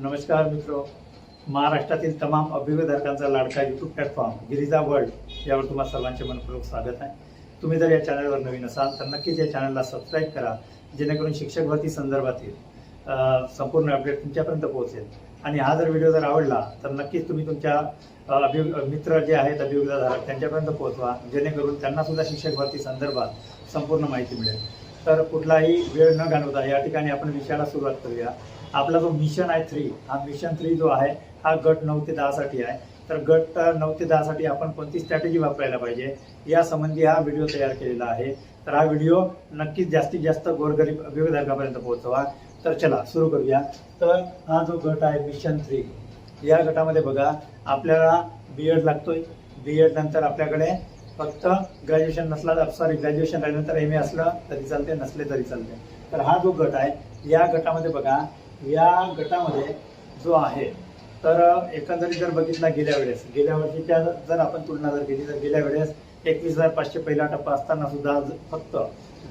नमस्कार मित्रों, महाराष्ट्रातील तमाम अभिभावकांचा लाडका यूट्यूब प्लॅटफॉर्म गिरिजा वर्ल्ड यावर तुम्हाला सर्वांचे मनपूर्वक स्वागत आहे। तुम्ही जर या चॅनलवर नवीन असाल तर नक्कीच या चॅनलला सबस्क्राईब करा, जेणेकरून शिक्षक भरती संदर्भातील संपूर्ण अपडेट तुमच्यापर्यंत पोहोचेल। आणि हा जर व्हिडिओ जर आवडला तर नक्कीच तुम्ही तुमच्या मित्र जे आहेत अभियोगधारक त्यांच्यापर्यंत पोहोचवा, जेणेकरून त्यांना सुद्धा शिक्षक भरती संदर्भात संपूर्ण माहिती मिळेल। तर कुठलाही वेळ न घालवता या ठिकाणी आपण विषयाला सुरुवात करूया। आपला जो मिशन आहे 3, हा मिशन 3 जो आहे हा गट 9 ते 10 साठी आहे। तर गट 9 ते 10 साठी आपण कोणती स्ट्रॅटेजी वापरायला पाहिजे या संबंधी हा व्हिडिओ तयार केलेला आहे। तर हा व्हिडिओ नक्कीच जास्तीत जास्त गोरगरीब अभिभावकांपर्यंत पोहोचवा। तर चला सुरू करूया। तर हा जो गट आहे मिशन 3, या गटामध्ये बघा आपल्याला बीएड लागतोय। बीएड नंतर आपल्याकडे फक्त ग्रॅज्युएशन नसला ग्रॅज्युएशन राहिल्यानंतर एमए असलं तरी चालते, नसले तरी चालते। तर हा जो गट आहे या गटामध्ये बघा, या गटामध्ये जो आहे तर एकंदरीत जर बघितला गेल्या वर्षीच्या जर आपण तुलना जर केली तर गेल्या वेळेस 21,500 पहिला टप्पा असताना सुद्धा फक्त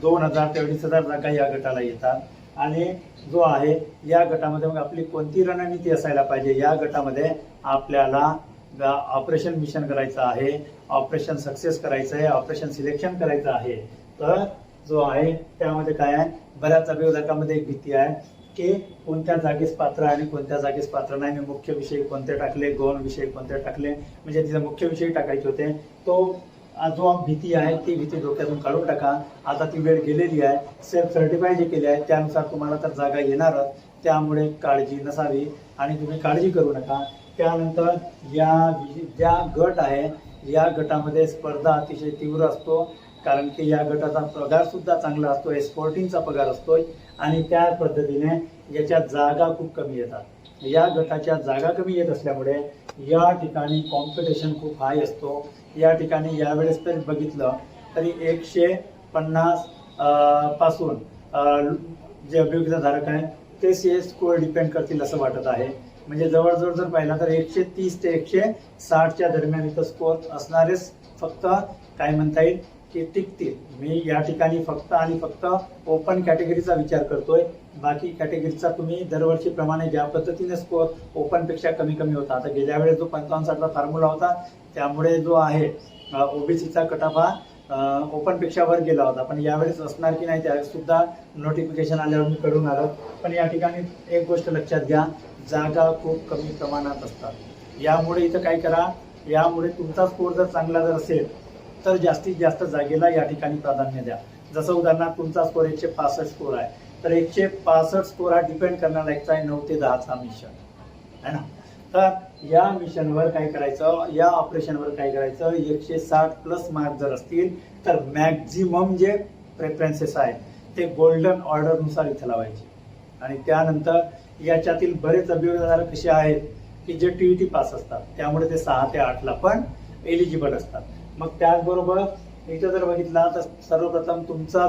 2,000 ते 2,500 जागा या गटाला येतात। आणि जो आहे या गटामध्ये मग आपली कोणती रणनीती असायला पाहिजे, या गटामध्ये आपल्याला ऑपरेशन मिशन करायचं आहे, ऑपरेशन सक्सेस करायचं आहे, ऑपरेशन सिलेक्शन करायचं आहे। तर जो आहे त्यामध्ये काय आहे, बऱ्याच अभियोजकांमध्ये एक भीती आहे की कोणत्या जागेस पात्र आणि कोणत्या जागेस पात्र नाही। मी मुख्य विषय कोणते टाकले, गौण विषय कोणते टाकले, म्हणजे तिथे मुख्य विषय टाकायचे होते। तो जो भीती आहे ती भीती डोक्यातून काढून टाका। आता ती वेळ गेलेली आहे। सेल्फ सर्टिफाय जे केले आहे त्यानुसार तुम्हाला तर जागा येणारच, त्यामुळे काळजी नसावी आणि तुम्ही काळजी करू नका। त्यानंतर ज्या गट आहे या गटामध्ये स्पर्धा अतिशय तीव्र असतो, कारण की या गटाचा पगार सुद्धा चांगला असतो, एक्सपोर्टिंगचा पगार असतोय आणि त्या पद्धतीने याच्या जागा खूप कमी येतात। या गटाच्या जागा कमी येत असल्यामुळे या ठिकाणी कॉम्पिटिशन खूप हाय असतो। या ठिकाणी यावेळेस तर बघितलं तरी 150 पासून जे अभियोगधारक आहेत ते सीएस स्कोअर डिपेंड करतील असं वाटत आहे। म्हणजे जवळजवळ जर पाहिला तर 130 ते 160च्या दरम्यान इथं स्कोअर असणारेच फक्त काय म्हणता येईल की टिकतील। मी या ठिकाणी फक्त आणि फक्त ओपन कॅटेगरीचा विचार करतोय, बाकी कॅटेगरीचा तुम्ही दरवर्षीप्रमाणे ज्या पद्धतीने स्कोअर ओपनपेक्षा कमी कमी होता, आता गेल्या वेळेस जो 55-60चा फॉर्म्युला होता त्यामुळे जो आहे ओबीसीचा कट-ऑफ हा ओपनपेक्षा वर गेला होता, पण यावेळेस असणार की नाही त्यावेळेस सुद्धा नोटिफिकेशन आल्यावर मी कळून आलं। पण या ठिकाणी एक गोष्ट लक्षात घ्या, जागा खूप कमी प्रमाणात असतात। यामुळे इथं काय करा, यामुळे तुमचा स्कोअर जर चांगला जर असेल तर जास्तीत जास्त जागेला या ठिकाणी प्राधान्य द्या। जसं उदाहरणार्थ तुमचा स्कोअर 165 स्कोअर आहे, तर 165 स्कोअर हा डिपेंड करणारा आहे 9 ते 10चा मिशन आहे ना। तर या मिशनवर काय करायचं, या ऑपरेशनवर काय करायचं, 160 प्लस मार्क जर असतील तर मॅक्झिमम जे प्रेफरन्सेस आहेत ते गोल्डन ऑर्डरनुसार इथं लावायचे। आणि त्यानंतर याच्यातील बरेच अभियोगधारक कसे आहेत की जे टीईटी पास असतात, त्यामुळे ते 6 ते 8ला पण एलिजिबल असतात। मग त्याचबरोबर इथं जर बघितला तर सर्वप्रथम तुमचा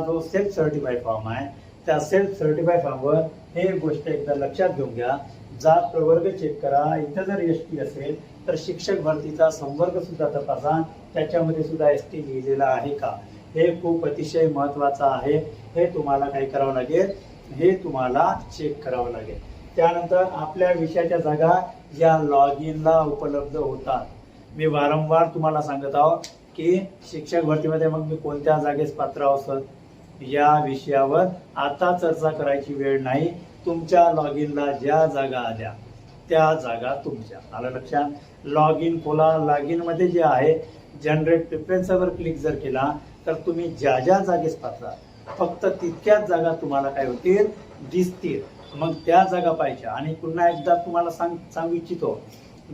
जो सेल्फ सर्टिफाय फॉर्म आहे त्या सेल्फ सर्टिफाय फॉर्मवर हे गोष्ट एकदा लक्षात घेऊन घ्या, जात प्रवर्ग चेक करा। इथं जर एसटी असेल तर शिक्षक भरतीचा संवर्ग सुद्धा तपासा, त्याच्यामध्ये सुद्धा एसटी लिहिलेला आहे का, हे खूप अतिशय महत्वाचं आहे। हे तुम्हाला काय करावं लागेल, हे तुम्हाला चेक करावं लागेल। त्यानंतर आपल्या विषयाच्या जागा या लॉग इनला उपलब्ध होतात। मी वारंवार तुम्हाला सांगत आहो की शिक्षक भरतीमध्ये मग मी कोणत्या जागेस पात्र आहोत या विषयावर आता चर्चा करायची वेळ नाही। तुमच्या लॉग इनला ज्या जागा आल्या त्या जागा तुमच्या, आलं लक्षात। लॉग इन खोला, लॉग इन मध्ये जे आहे जनरेट प्रेफरन्सवर क्लिक जर केला तर तुम्ही ज्या ज्या जागेस पात्र फक्त तितक्याच जागा तुम्हाला काय होतील, दिसतील। मग त्या जागा पाहिजे। आणि पुन्हा एकदा तुम्हाला सांगू इच्छितो,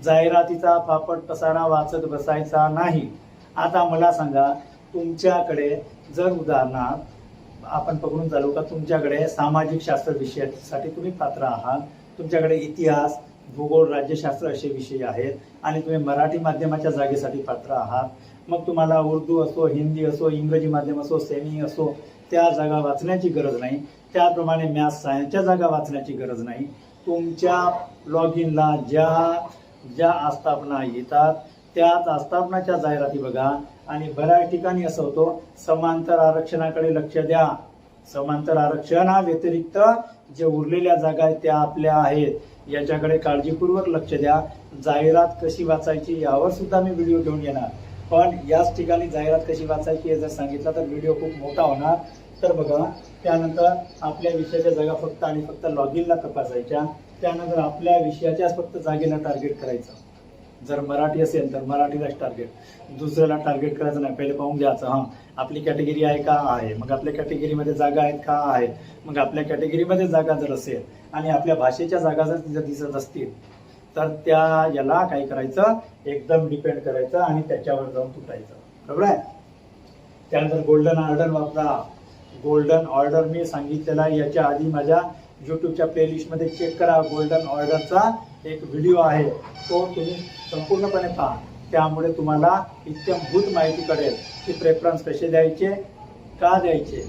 जाहिरातीचा फापट पसारा वाचत बसायचा नाही। आता मला सांगा, तुमच्याकडे जर उदाहरणार्थ आपण पकडून चालू का तुमच्याकडे सामाजिक शास्त्र विषयासाठी तुम्ही पात्र आहात, तुमच्याकडे इतिहास, भूगोल, राज्यशास्त्र असे विषय आहेत आणि तुम्ही मराठी माध्यमाच्या जागेसाठी पात्र आहात, मग तुम्हाला उर्दू असो, हिंदी असो, इंग्रजी माध्यम असो, सेमी असो, त्या जागा वाचण्याची गरज नाही। त्याप्रमाणे मॅथ्स सायन्सच्या जागा वाचण्याची गरज नाही। तुमच्या लॉग इनला ज्या आस्थापना येतात त्याच आस्थापनाच्या जाहिराती बघा। आणि बऱ्याच ठिकाणी असं होतं, समांतर आरक्षणाकडे लक्ष द्या। समांतर आरक्षण हा व्यतिरिक्त जे उरलेल्या जागा आहेत त्या आपल्या आहेत, याच्याकडे काळजीपूर्वक लक्ष द्या. जाहिरात कशी वाचायची यावर सुद्धा मी व्हिडिओ घेऊन येणार, पण याच ठिकाणी जाहिरात कशी वाचायची हे जर सांगितलं तर व्हिडिओ खूप मोठा होणार. तर बघा, त्यानंतर आपल्या विषयाच्या जागा फक्त आणि फक्त लॉग इनला तपासायच्या. त्यानंतर आपल्या विषयाच्याच फक्त जागेला टार्गेट करायचं. जर मराठी असेल तर मराठीलाच टार्गेट, दुसऱ्याला टार्गेट करायचं नाही. पहिले पाहून घ्यायचं, हां आपली कॅटेगरी आहे का आहे, मग आपल्या कॅटेगरीमध्ये जागा आहेत का आहेत. मग आपल्या कॅटेगरीमध्ये जागा जर असेल आणि आपल्या भाषेच्या जागा जर तिथं दिसत असतील तर त्या याला काय करायचं, एकदम डिपेंड करायचं आणि त्याच्यावर जाऊन तुटायचं. बरोबर आहे. त्यानंतर गोल्डन ऑर्डर वापरा. गोल्डन ऑर्डर मी सांगितलेला याच्या आधी माझ्या यूट्यूबच्या प्लेलिस्टमध्ये चेक करा. गोल्डन ऑर्डरचा एक व्हिडिओ आहे, तो तुम्ही संपूर्णपणे पहा. त्यामुळे तुम्हाला इत्यंभूत माहिती कळेल की प्रेफरन्स कसे द्यायचे, का द्यायचे,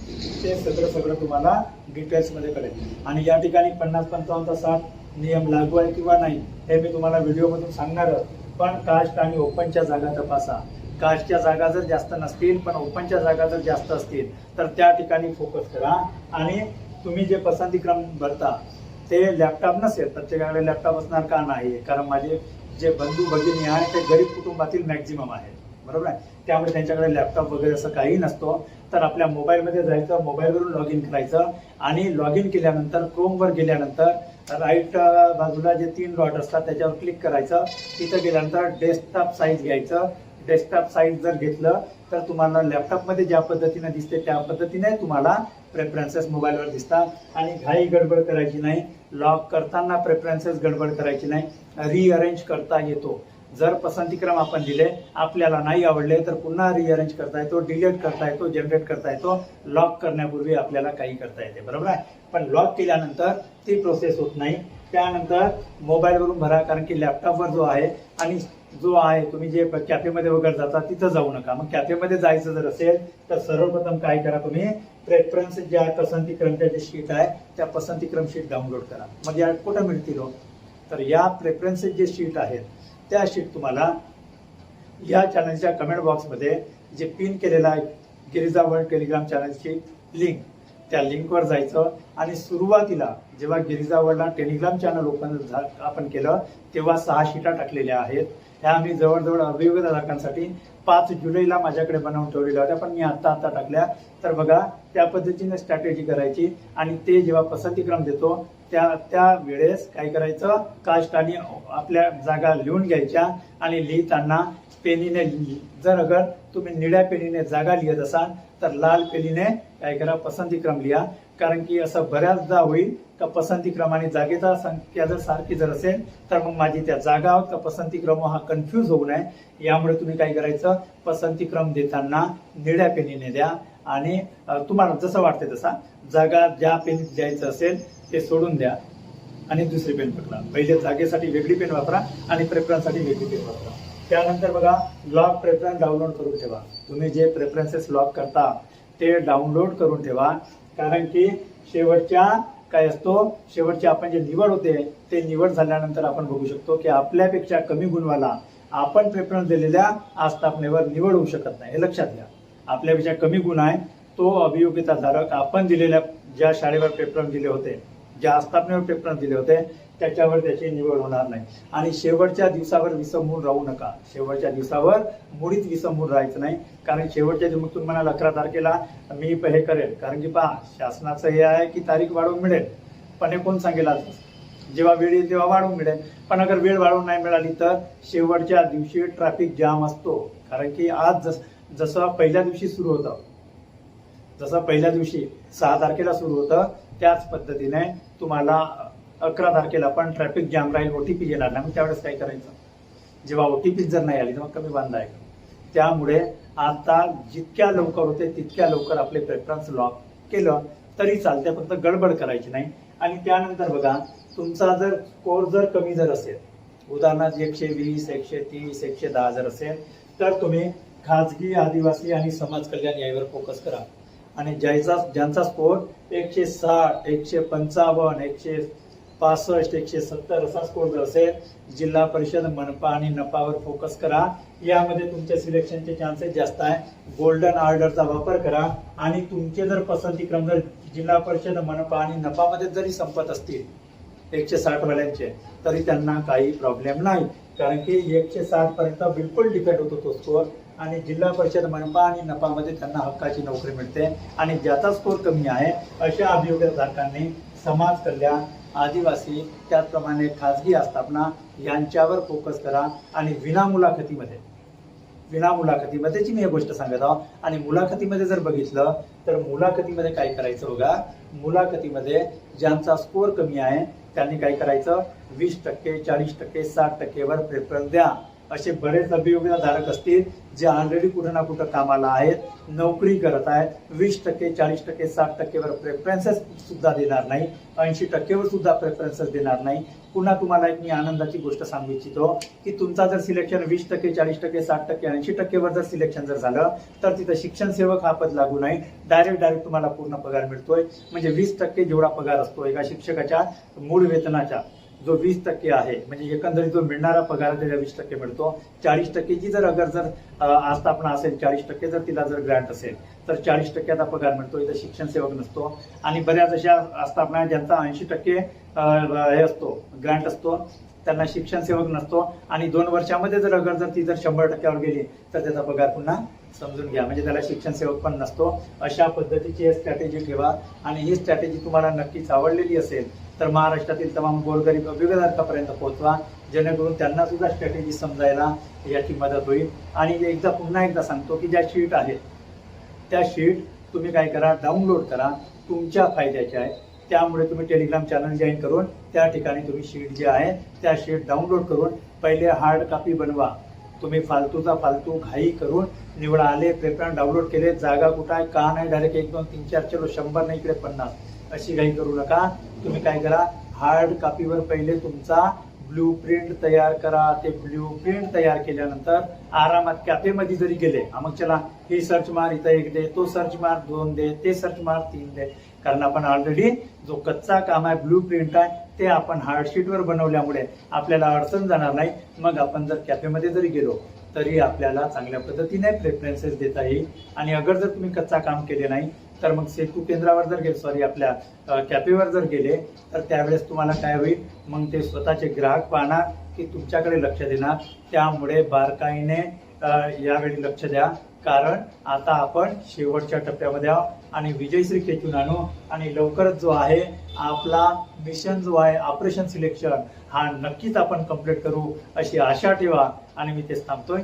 ते सगळं तुम्हाला डिटेल्समध्ये कळेल. आणि या ठिकाणी 50, 55, 60 नियम लागू आहे किंवा नाही हे मी तुम्हाला व्हिडिओमधून सांगणारच. पण कास्ट आणि ओपनच्या जागा तपासा. कास्टच्या जागा जर जास्त नसतील पण ओपनच्या जागा जर जास्त असतील तर त्या ठिकाणी फोकस करा. आणि तुम्ही जे पसंतीक्रम भरता ते लॅपटॉप नसेल, प्रत्येकाकडे लॅपटॉप असणार का नाही, कारण माझे जे बंधू भगिनी आहे ते गरीब कुटुंबातील मॅक्झिमम आहेत. बरोबर आहे. त्यामुळे त्यांच्याकडे लॅपटॉप वगैरे असं काही नसतो. तर आपल्या मोबाईलमध्ये जायचं, मोबाईलवरून लॉग इन करायचं आणि लॉग इन केल्यानंतर क्रोमवर गेल्यानंतर राईट बाजूला जे 3 डॉट असतात त्याच्यावर क्लिक करायचं. तिथं गेल्यानंतर डेस्कटॉप साईज घ्यायचं. डेस्कटॉप साईज जर घेतलं तर तुम्हाला लॅपटॉपमध्ये ज्या पद्धतीने दिसते त्या पद्धतीने तुम्हाला प्रेफरन्सेस मोबाईलवर दिसतात. आणि घाई गडबड करायची नाही. लॉक करताना प्रेफरन्सेस गडबड करायची नाही. रिअरेंज करता येतो. जर पसंतीक्रम आपण दिले, आपल्याला नाही आवडले तर पुन्हा रिअरेंज करता येतो, डिलीट करता येतो, जनरेट करता येतो. लॉक करण्यापूर्वी आपल्याला काही करता येते. बरोबर आहे. पण लॉक केल्यानंतर ती प्रोसेस होत नाही. त्यानंतर मोबाईलवरून भरा, कारण की लॅपटॉपवर जो आहे आणि जो आहे तुम्ही जे कॅफेमध्ये वगैरे जाता तिथं जाऊ नका. मग कॅफेमध्ये जायचं जर असेल तर सर्वप्रथम काय करा, तुम्ही प्रेफरन्स ज्या पसंतीक्रमच्या जे शीट आहे त्या पसंतीक्रम शीट डाउनलोड करा. मग या कुठं मिळतील हो, तर या प्रेफरन्सेस जे शीट आहेत त्या शीट तुम्हाला या चॅनलच्या कमेंट बॉक्समध्ये जे पिन केलेलं आहे गिरिजा वर्ल्ड टेलिग्राम चॅनलची लिंक, त्या लिंकवर जायचं आणि सुरुवातीला जेव्हा गिरिजा वर्ल्डला टेलिग्राम चॅनल ओपन आपण केलं तेव्हा 6 शीटा टाकलेल्या आहेत. ह्या आम्ही जवळजवळ अभियोग्य धारकांसाठी 5 जुलैला माझ्याकडे बनवून ठेवलेल्या होत्या, पण मी आता टाकल्या. तर बघा, त्या पद्धतीने स्ट्रॅटेजी करायची आणि ते जेव्हा पसंतीक्रम देतो त्या वेळेस काय करायचं, कास्ट आणि आपल्या जागा लिहून घ्यायच्या आणि लिहिताना पेनीने, जर अगर तुम्ही निळ्या पेनीने जागा लिहित असाल तर लाल पेनीने काय करा, पसंतीक्रम लिहा. कारण की असं बऱ्याचदा होईल का पसंतीक्रम आणि जागेचा संख्या जर सारखी जर असेल तर मग माझी त्या जागा का पसंतीक्रम हा कन्फ्यूज होऊ नये यामुळे तुम्ही काय करायचं, पसंतीक्रम देताना निळ्या पेनीने द्या आणि तुम्हाला जसं वाटते तसा जागा ज्या पेन द्यायचं असेल ते सोडून द्या आणि दुसरी पेन पकडा. पहिले जागेसाठी वेगळी पेन वापरा आणि प्रेफरन्ससाठी वेगळी पेन वापरा. त्यानंतर बघा, लॉक प्रेफरन्स डाउनलोड करून ठेवा. तुम्ही जे प्रेफरन्सेस लॉक करता ते डाउनलोड करून ठेवा. कारण की शेवटच्या काय असतो, शेवटची आपण जे निवड होते ते निवड झाल्यानंतर आपण बघू शकतो की आपल्यापेक्षा कमी गुणवाला आपण प्रेफरन्स दिलेल्या आस्थापनेवर निवड होऊ शकत नाही. हे लक्षात घ्या. आपल्यापेक्षा कमी गुण आहे तो अभियोग्यता धारक आपण दिलेल्या ज्या शाळेवर प्रेफरन्स दिले होते, ज्या आस्थापनेवर प्रेफरन्स दिले होते त्याच्यावर त्याची निवड होणार नाही. आणि शेवटच्या दिवसावर विसंबून राहू नका. शेवटच्या दिवसावर मुळीच विसंबून राहायचं नाही. कारण शेवटच्या दिवशी तुम्ही म्हणाल 11 तारखेला मी हे करेल, कारण की पहा शासनाचं हे आहे की तारीख वाढवून मिळेल, पण हे कोण सांगेल आज, जेव्हा वेळ येईल तेव्हा वाढवून मिळेल. पण अगर वेळ वाढवून नाही मिळाली तर शेवटच्या दिवशी ट्रॅफिक जाम असतो. कारण की आज जसं पहिल्या दिवशी सुरू होतं, जसं पहिल्या दिवशी 6 तारखेला सुरू होतं त्याच पद्धतीने तुम्हाला 11 तारखेला पण ट्रॅफिक जाम राहील, OTP येणार नाही. मग त्यावेळेस काय करायचं, जेव्हा OTP जर नाही आली तर मग कमी बांधा आहे. त्यामुळे आता जितक्या लवकर होते तितक्या लवकर आपले प्रेफरन्स लॉक केलं तरी चालते, फक्त गडबड करायची नाही. आणि त्यानंतर बघा, तुमचा जर स्कोर जर कमी जर असेल, उदाहरणार्थ 120, 130, 110 जर असेल तर तुम्ही खाजगी, आदिवासी आणि समाज कल्याण यावर फोकस करा. आणि ज्यांचा स्कोर 160, 155, 165, 170 असा स्कोर जर असेल, जिल्हा परिषद, मनपा आणि नपावर फोकस करा. यामध्ये तुमच्या सिलेक्शनचे चान्सेस जास्त आहे. गोल्डन ऑर्डरचा वापर करा आणि तुमचे जर पसंतीक्रम जर जिल्हा परिषद, मनपा आणि नपामध्ये जरी संपत असतील 160 वाल्यांचे, तरी त्यांना काही प्रॉब्लेम नाही, कारण की 160 पर्यंत बिलकुल डिपेंड होतो तो स्कोअर. आणि जिल्हा परिषद, मनपा आणि नपामध्ये त्यांना हक्काची नोकरी मिळते. आणि ज्याचा स्कोअर कमी आहे अशा अभियोगधारकांनी समाज कल्याण, आदिवासी, त्याचप्रमाणे खाजगी आस्थापना यांच्यावर फोकस करा. आणि विना मुलाखतीमध्येची मी ही गोष्ट सांगत आहोत. आणि मुलाखतीमध्ये जर बघितलं तर मुलाखतीमध्ये काय करायचं बघा, मुलाखतीमध्ये ज्यांचा स्कोअर कमी आहे त्यांनी काय करायचं, 20%, 40%, 60%वर प्रेफरन्स द्या. असे बरेच अभियोगधारक असतील जे ऑलरेडी कुठं ना कुठं कामाला आहेत, नोकरी करत आहेत, 20%, 40%, 60%वर प्रेफरन्सेस सुद्धा देणार नाही, 80%वर सुद्धा प्रेफरन्सेस देणार नाही. पुन्हा तुम्हाला एक मी आनंदाची गोष्ट सांगू इच्छितो की तुमचा जर सिलेक्शन 20%, 40%, 60%, 80%वर जर सिलेक्शन जर झालं तर तिथं शिक्षण सेवक हा पद लागू नाही, डायरेक्ट तुम्हाला पूर्ण पगार मिळतोय. म्हणजे 20% जेवढा पगार असतो एका शिक्षकाच्या मूळ वेतनाच्या, जो 20% आहे, म्हणजे एकंदरीत जो मिळणारा पगार त्याच्या 20% मिळतो. 40%ची जर आस्थापना असेल, 40% जर तिला जर ग्रँट असेल तर 40%चा पगार मिळतो. इथं शिक्षण सेवक नसतो. आणि बऱ्याच अशा आस्थापना ज्यांचा 80% हे असतो, ग्रँट असतो, त्यांना शिक्षण सेवक नसतो. आणि 2 वर्षामध्ये जर ती 100%वर गेली तर त्याचा पगार पुन्हा समजून घ्या, म्हणजे त्याला शिक्षण सेवक पण नसतो. अशा पद्धतीची स्ट्रॅटेजी ठेवा. आणि ही स्ट्रॅटेजी तुम्हाला नक्कीच आवडलेली असेल तर महाराष्ट्रातील तमाम गोरगरीब अभियोगधारकापर्यंत पोहोचवा, जेणेकरून त्यांना सुद्धा स्ट्रॅटेजी समजायला याची मदत होईल. आणि पुन्हा एकदा सांगतो की ज्या शीट आहेत त्या शीट तुम्ही काय करा, डाउनलोड करा, तुमच्या फायद्याच्या आहे. त्यामुळे तुम्ही टेलिग्राम चॅनल जॉईन करून त्या ठिकाणी तुम्ही शीट जे आहे त्या शीट डाउनलोड करून पहिले हार्ड कॉपी बनवा. तुम्ही फालतू घाई करून निवडा, आले प्रेफरन्स डाउनलोड केले, जागा कुठं आहे का नाही, डायरेक्ट 1, 2, 3, 4 चलो 100 नाही इकडे 50, अशी घाई करू नका. तुम्ही काय करा, हार्ड कॉपीवर पहिले तुमचा ब्ल्यूप्रिंट तयार करा. ते ब्ल्यूप्रिंट तयार केल्यानंतर आरामात कॅफेमध्ये जरी गेले, मग चला हे सर्च मार, इथं 1 दे, तो सर्च मार 2 दे, ते सर्च मार 3 दे, कारण आपण ऑलरेडी जो कच्चा काम आहे, ब्ल्यूप्रिंट आहे, ते आपण हार्डशीटवर बनवल्यामुळे आपल्याला अडचण जाणार नाही. मग आपण जर कॅफेमध्ये जरी गेलो तरी आपल्याला चांगल्या पद्धतीने प्रेफरन्सेस देता येईल. आणि जर तुम्ही कच्चा काम केले नाही तर मग सेतू केंद्रावर जर गेले, आपल्या कॅफेवर जर गेले तर त्यावेळेस तुम्हाला काय होईल, मग ते स्वतःचे ग्राहक पाहणार की तुमच्याकडे लक्ष देणार. त्यामुळे बारकाईने यावेळी लक्ष द्या, कारण आता आपण शेवटच्या टप्प्यामध्ये आहोत आणि विजयश्री खेचून आणू. आणि लवकरच जो आहे आपला मिशन जो आहे ऑपरेशन सिलेक्शन हा नक्कीच आपण कंप्लीट करू अशी आशा ठेवा. आणि मी तेच थांबतोय.